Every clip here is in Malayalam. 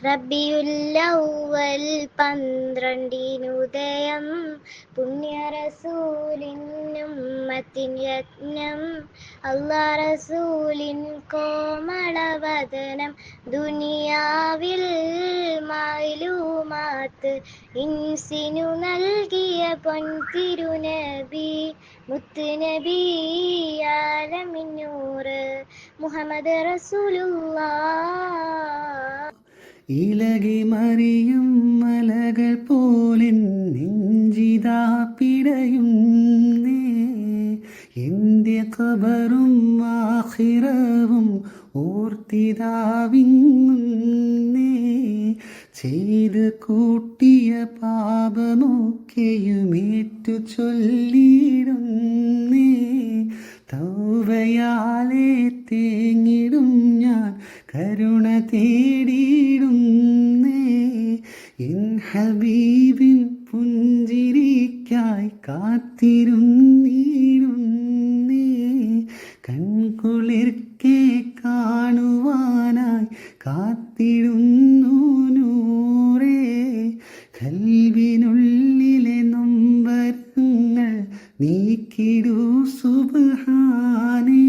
റബിയുല്ലൗവൽ 12 പുണ്യ റസൂലിൻ ഉമ്മത്തിൻ യജ്ഞം. അല്ലാ റസൂലിൻ കോമളവദനം ദുനിയാവിൽ മാലൂമാത്ത് ഇൻസിനു നൽകിയ പൊൻതിരുനബി മുത്തുനബി ആലമിന്നൂറ് മുഹമ്മദ് റസൂലുള്ളാഹ്. ഇലകി മറിയും മലകൾ പോലിൻ നെഞ്ചിതാ പിടയുന്നേ. എൻ്റെ ഖബറും ആഖിറവും ഓർത്തിതാവിങ്ങുന്നേ. ചെയ്ത് കൂട്ടിയ പാപമൊക്കെയുമേറ്റു ചൊല്ലിടുന്നേ. തൗബയാലെ തേങ്ങിടും ഞാൻ കരുണ തേടിയിടുന്നേ. എൻ ഹബീബിൻ പുഞ്ചിരിക്കായി കാത്തിരുന്നിടുന്നേ. കൺകുളിർക്കെ കാണുവാനായി കാത്തിടുന്നു നൂറേ. കൽവിനുള്ളിലെ നൊമ്പരങ്ങൾ നീക്കിടൂ സുബ്ഹാനേ.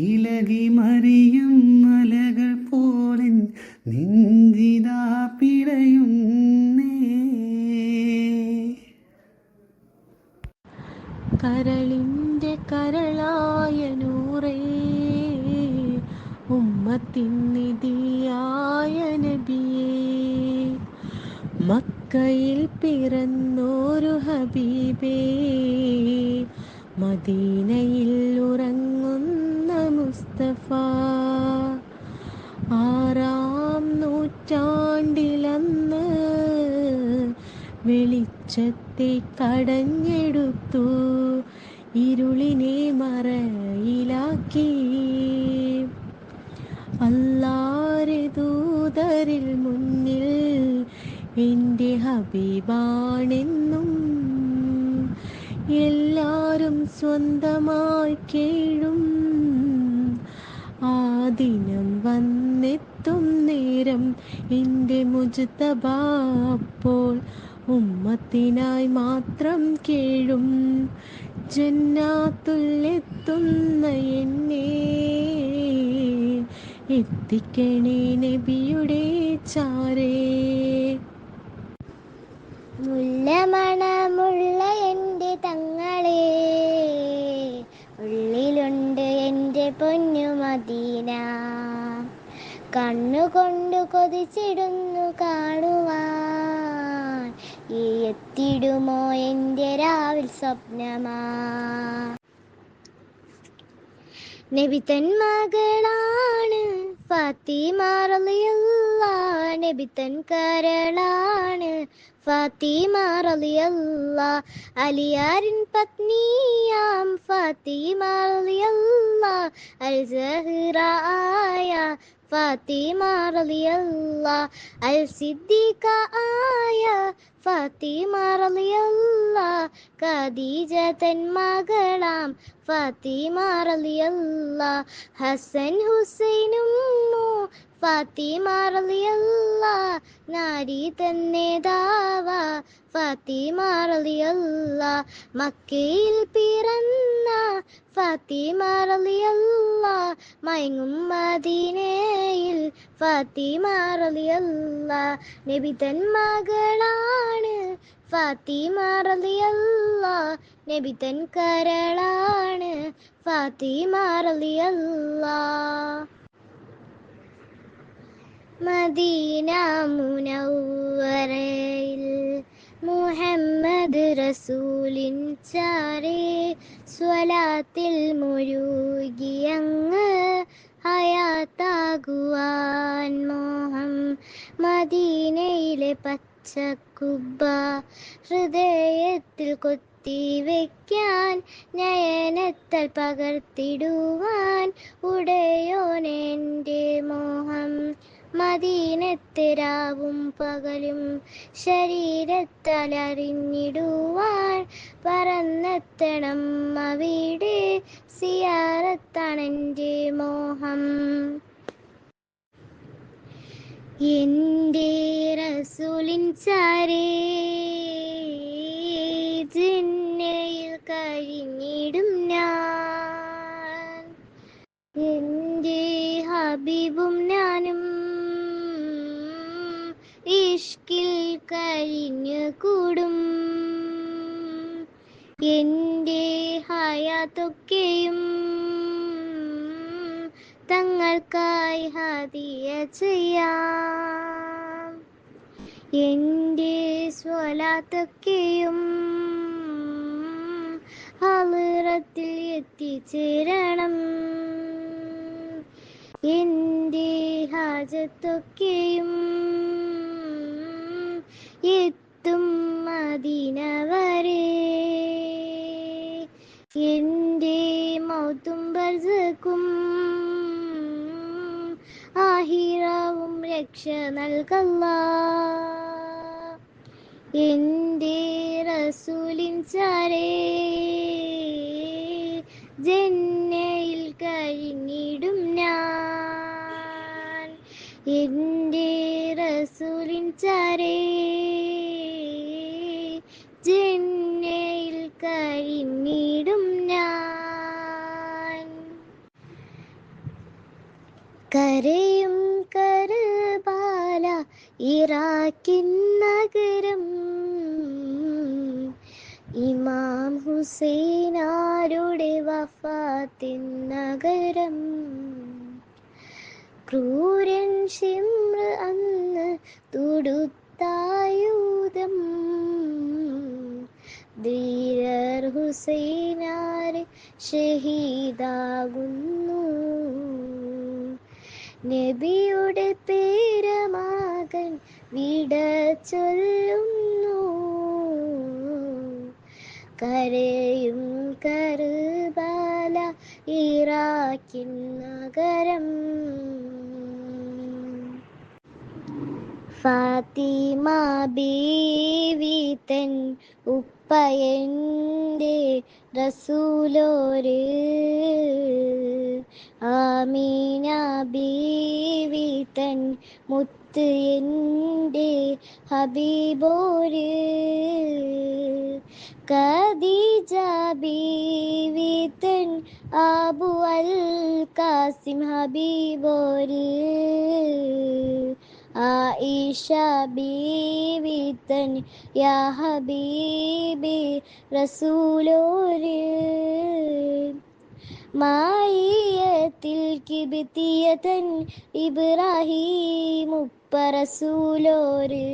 ഇലകി മറിയും മലകൾ പോലെ നെഞ്ചിതാ പിടയുന്നേ. കരളിൻ്റെ കരളായ നൂറേ, ഉമ്മത്തിൻ നിധിയായ നബിയേ, മക്കയിൽ പിറന്നോരു ഹബീബേ, മദീനയിൽ ഉറങ്ങുന്ന മുസ്തഫ. 6-ാം നൂറ്റാണ്ടിലന്ന് വെളിച്ചത്തെ കടഞ്ഞെടുത്തു, ഇരുളിനെ മറയിലാക്കി. അല്ലാഹുവിന്റെ ദൂതരിൽ മുന്നിൽ എൻ്റെ ഹബീബാണെന്നും എല്ലാരും സ്വന്തമായി കേഴും. ആ ദിനം വന്നെത്തും നേരം എൻ്റെ മുജ്തബ അപ്പോൾ ഉമ്മത്തിനായി മാത്രം കേഴും. ജന്നാത്തുലെത്തുന്ന എന്നെ എത്തിക്കണേ നബിയുടെ ചാരേ. മുല്ലമണമുള്ള എൻ്റെ തങ്ങളെ, ഉള്ളിലുണ്ട് എൻ്റെ പൊന്നു മദീന. കണ്ണുകൊണ്ടു കൊതിച്ചിടുന്നു കാണുവാൻ, ഈ എത്തിടുമോ എൻ്റെ രാവിൽ സ്വപ്നമാ. നബിതൻ മകളാണ് ഫാത്തിമ റളിയല്ലാഹ്, നബിതൻ കരളാണ് ഫാത്തിമ റളിയല്ലാഹ്. അലിയാരിൻ പത്നിയാം ഫാത്തിമ റളിയല്ലാഹ്, അൽ സഹ്റ ആയ ഫാത്തിമ റളിയല്ലാഹ്, അൽ സിദ്ദീഖ ആയ ഫാത്തിമ റളിയല്ലാഹ്, ഖദീജ തൻ മകളാം ഫാത്തിമ റളിയല്ലാഹ്, ഹസൻ ഹുസൈനും ഫാത്തിമ റളിയല്ലാഹ്, നാരി തന്നേതാവ ഫാത്തിമ റളിയല്ലാഹ്, മക്കയിൽ പിറന്ന ഫാത്തിമ റളിയല്ലാഹ്, മയങ്ങും മദീനയിൽ ഫാത്തിമ റളിയല്ലാഹ്. നബി തൻ മകളാണ് ഫാത്തിമ റളിയല്ലാഹ്, നബി തൻ കരളാണ് ഫാത്തിമ റളിയല്ലാഹ്. മദീന മുനവ്വറയിൽ മുഹമ്മദ് റസൂലിൻ ചാരേ, സ്വലാത്തിൽ മുഴുകിയങ്ങ് ഹയാത്താകുവാൻ മോഹം. മദീനയിലെ പച്ചക്കുബ്ബ ഹൃദയത്തിൽ കൊത്തിവെക്കാൻ, നയനത്താൽ പകർത്തിടുവാൻ ഉടയോനെൻ്റെ മോഹം. മദീനത്തെ രാവും പകലും ശരീരത്താൽ അറിഞ്ഞിടുവാൻ, പറന്നെത്തണം അവിടെ സിയാറത്താണെൻ്റെ മോഹം. എൻ്റെ റസൂലിൻ ചാരേ ജിന്നയിൽ കഴിഞ്ഞിടും ഞാൻ, എൻ്റെ ഹബീബും ഞാനും ഇഷ്കിൽ കഴിഞ്ഞു കൂടും. എൻ്റെ ഹയാത്തൊക്കെയും തങ്ങൾക്കായി ഹദിയ ചെയ്യാം, എൻ്റെ സ്വലാത്തൊക്കെയും ഹളറത്തിൽ എത്തിച്ചേരണം. എൻ്റെ ഹാജത്തൊക്കെയും എത്തും മദീന വരെ. എൻ്റെ മൗത്തും ബർസഖും ആഹിറവും രക്ഷ നൽകല്ലാ. എൻ്റെ റസൂലിൻ ചാരേ ജന്നയിൽ കഴിഞ്ഞിടും ഞാൻ, എൻ്റെ റസൂലിൻ ചാരേ ജന്നയിൽ കഴിഞ്ഞിടും ഞാൻ. കരയും കർബാല ഇറാഖിൻ നഗരം, ഇമാം ഹുസൈനാരുടെ വഫാത്തിൻ നഗരം. ക്രൂരൻ ഷിമ്ർ അന്ന് തൊടുത്തായുധം, ധീരർ ഹുസൈനാരെ ഷഹീദാകുന്നു. നബിയുടെ പേരമകൻ വിട ചൊല്ലുന്നു, കരയും കർബാല ഇറാഖിൻ നഗരം. ഫാത്തിമ ബീവി തൻ ഉപ്പയൻ്റെ റസൂലോര്, ആമീന ബീവി തൻ മുത്ത് എൻ്റെ ഹബീബോര്, ഖദീജ ബീവി തൻ അബു അൽ ഖാസിം ഹബീബോര്, ആയിഷ ബീവി തൻ യാ ഹബീബി റസൂലോര്, മായിയത്തിൽ കിബിത്തിയതൻ ഇബ്രാഹിം ഉപ്പ റസൂലോര്,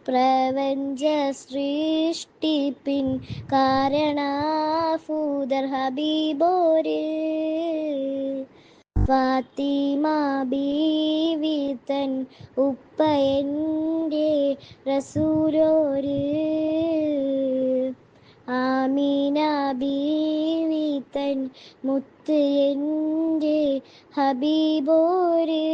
പ്രപഞ്ച സൃഷ്ടിപ്പിൻ കാരണഭൂതർ ഹബീബോര്, ഫാത്തിമ ബീവി തൻ ഉപ്പ എൻ്റെ റസൂലോര്, ആമീന ബീവി തൻ മുത്ത് എൻ്റെ ഹബീബോര്.